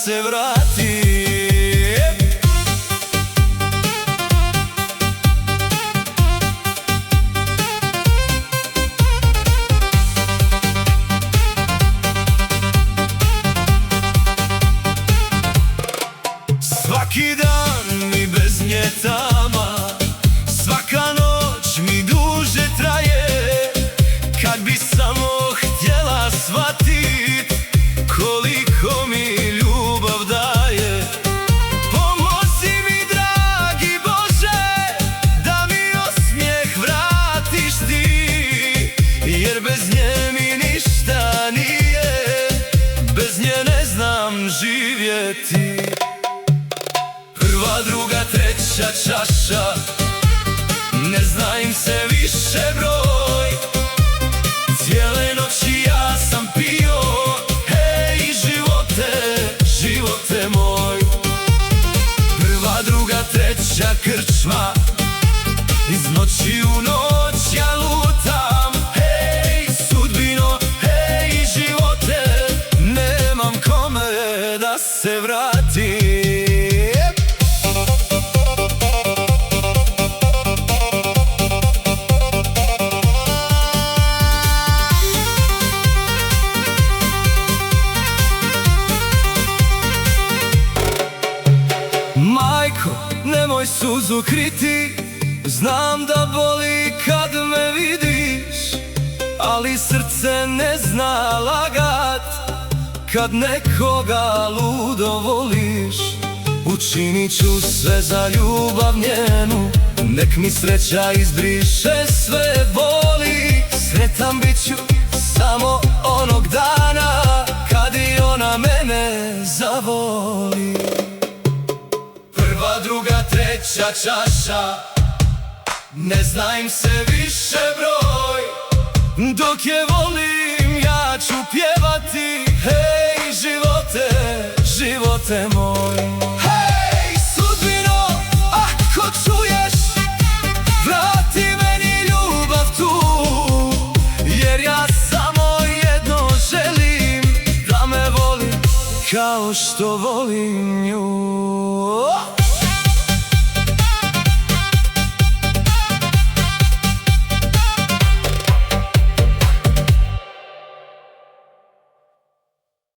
se vrati. Svaki dan mi bez nje tama, svaka noć mi duže traje. Kad bi samo htjela shvatit koliko mi ljubav daje. Pomozi mi dragi Bože da mi osmijeh vratiš ti, jer bez nje mi ništa nije, bez nje ne znam živjeti. Prva, druga, treća čaša, ne zna im se više broj. Cijele noći ja sam pio, hej živote, živote moj. Prva, druga, treća krčma, iz noći u noć ja lutam. Hej sudbino, hej živote, nemam kome da se vratim. Majko, nemoj suzu kriti, znam da boli kad me vidiš, ali srce ne zna lagat kad nekoga ludo voliš. Učinit ću sve za ljubav njenu, nek mi sreća izbriše sve boli. Sretan bit ću samo onog dana kad i ona mene zavoli. Prva, druga, treća čaša, ne zna im se više broj. Dok je volim ja ću pjevati, hej živote, živote moj. Hej sudbino, ako čuješ, vrati meni ljubav tu, jer ja samo jedno želim, da me voli kao što volim nju.